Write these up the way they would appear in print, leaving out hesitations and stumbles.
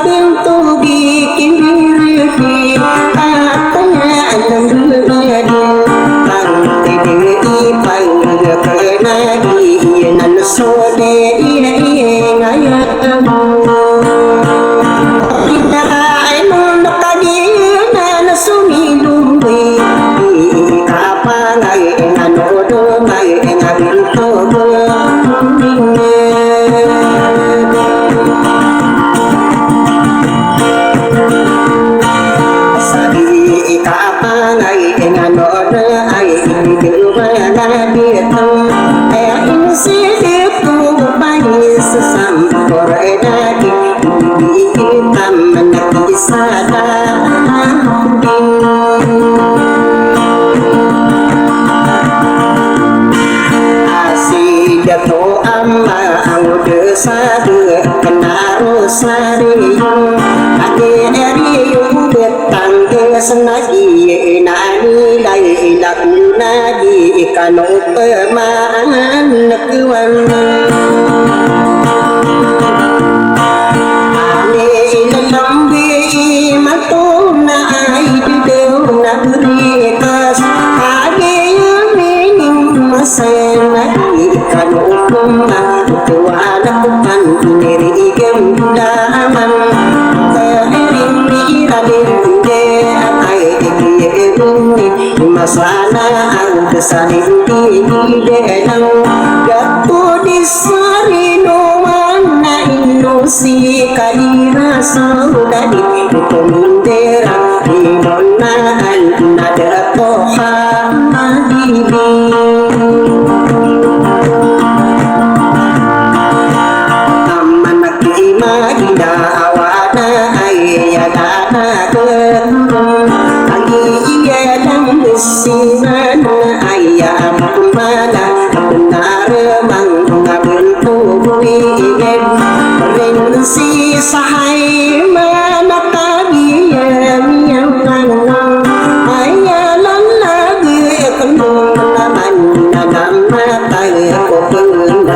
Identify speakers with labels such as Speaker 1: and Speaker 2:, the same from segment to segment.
Speaker 1: bintu bikin diri katanya alam beradi pantai diri panggil kena dia nan sode iya ngayat kamu kita ainun kadir nan sumilumbi apa ngai nganodo ngai ngabintu senagi nani lai lakuna di kanu pemaan nekuan ane ilambi matuna ai deu nagri kas age yumi masena di kanu pema tuana kupan niri gemda aman terin di radin masana ang kesanin di denau gatu di sarino mana ilusi kalira saudari itu mindera di nonaan nada toha madibi amanak imagina awana ayadana ketemu lagi iya sinan ayam mana benar mengabuntu ingin rinsi sahai mana tadi yang nang ayalan lagi kendung naman nama tayo ko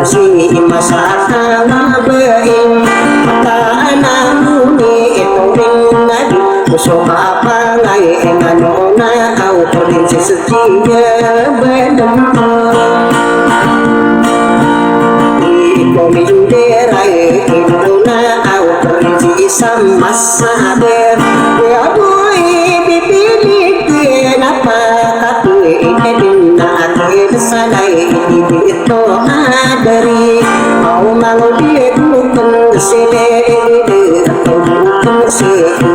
Speaker 1: si masaka being taanamu ni ito ring nadi musuh apa ngai engano na auto din sesetinya benempat iko minderai induna auto din sama sahabat ya boy bibilik kenapa katu ini na ate salai itu adari mau mau dia bukan sede bukan sede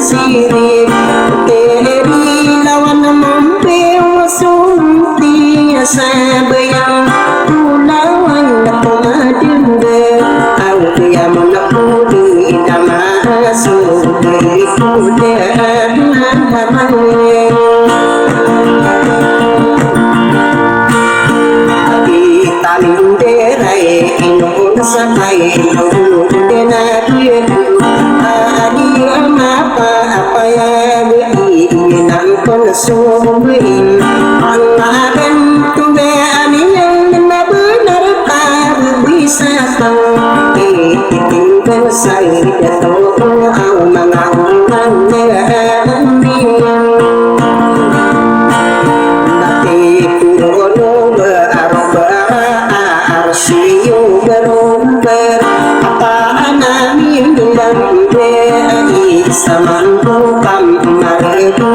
Speaker 1: sirip teri lawan mampir sunti sabayang lawan pemadinde au dia menepudi nama suri kuda namanya di talinderai inun sakai inun denari apa ya beri nangkon sumbein angaran tuwe aniyang benar tak bisa tahu tinggal saya jatuh au mengawang nanti kurono berarba arsiu berumber apa anami bilang samanku kamariku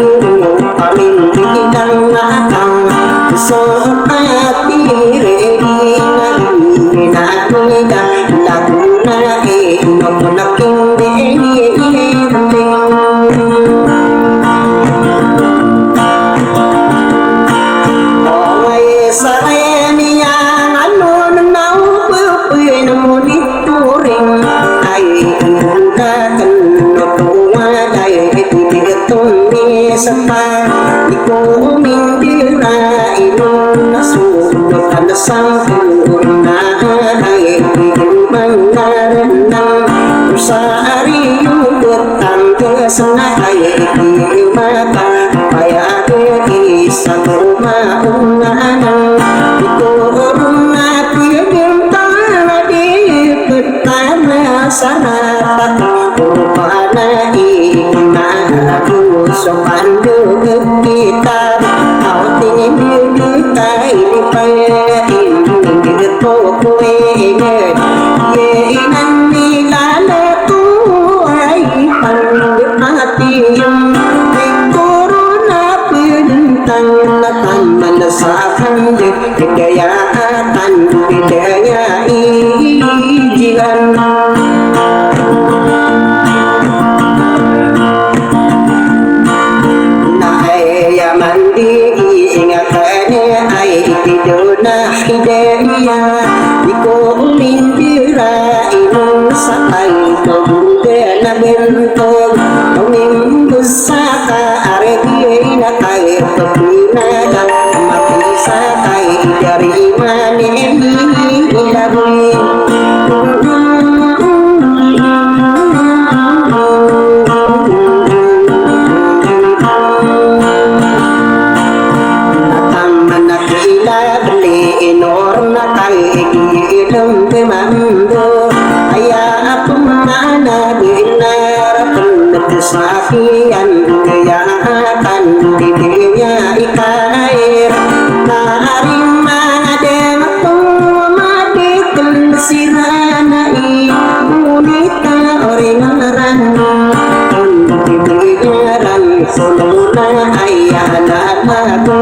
Speaker 1: pamin bidang akang sohati sempurna ay mangarenang usari yudutang kesana ay mata paya isang maunanang ituruna pibintang di petana sanatat upana aku sopan kita kau tinggi kita ini payin ini kue ye nanti lala tu ay panggil corona bintang taman sakan kekayaan budaya ijilan Dona hidayah iko umimbira inong sakay kabuda na bentog umimbusaka aregi na kay pagpinaga mapisa kay dari manemi ilaboy Mando ayah aku mana dinar penesakian kejahatan di dunia ikair narima denganku madikan siranai unita oringaran undibiran suluna ayah nanaku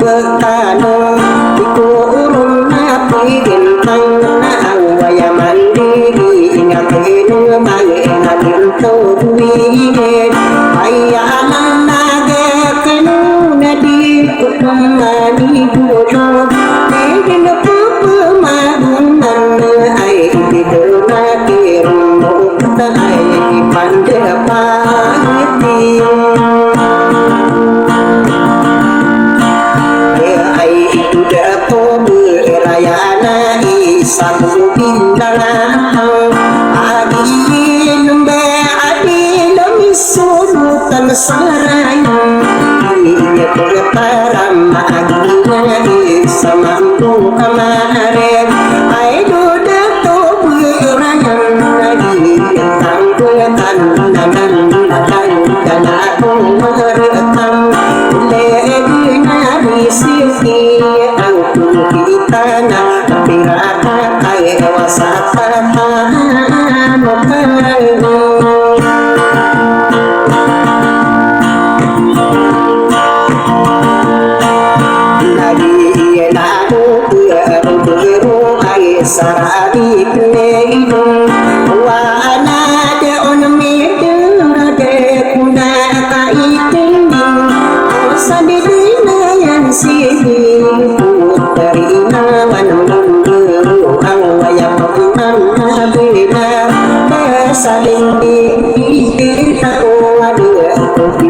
Speaker 1: bekano iku urun api bintang na awaya mandiri ingat inu mangena bintu buwide ayanan naga kanu nadi kutumani budo negin pupu magunan ay bidona kirumbu ay pandepahiti Rayana isaku bintang adin be adin misunutan saraya ini pertaram agina isamampu amare ai duda to burayan lagi tangkutan dan aku merekam lebina risiki kita na pirata kay wasata lagi lalu biru ay saradi pleido wa ana de onmidu de kuna kaitin sadina yang sini terima wanunggu awaya pengang bina saling kita wadu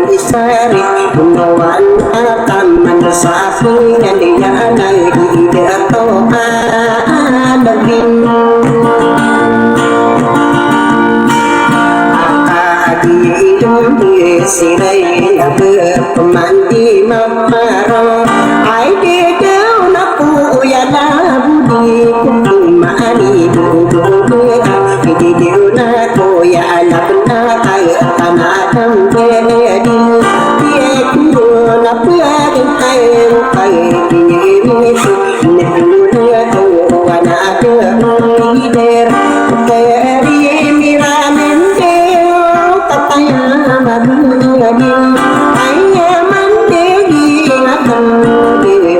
Speaker 1: bisari menawan akan mensafi yang dia naik dia toa begin hidup sirai berpemandi memaro ai dedau naku ya budi kumani budu di diuna ko ya anak kai tanah tambedi dia kudu naku ya kai kai ini ne ko wana ada lider dari miramen tapaya madulani ayah mandegi akan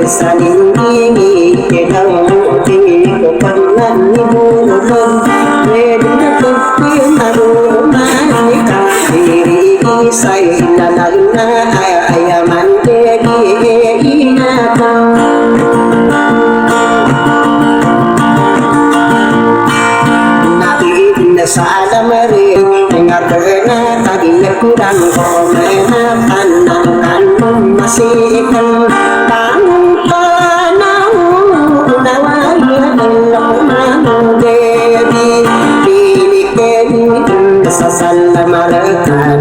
Speaker 1: saling ini kedau tinggi kepangan ibu nonton redna kepin aru manika diri saya lalana ayah mandegi inakau nabi salam kurang ko menakan akan memasikan tangan panau nawaya Allah dewi pilih sasal mereka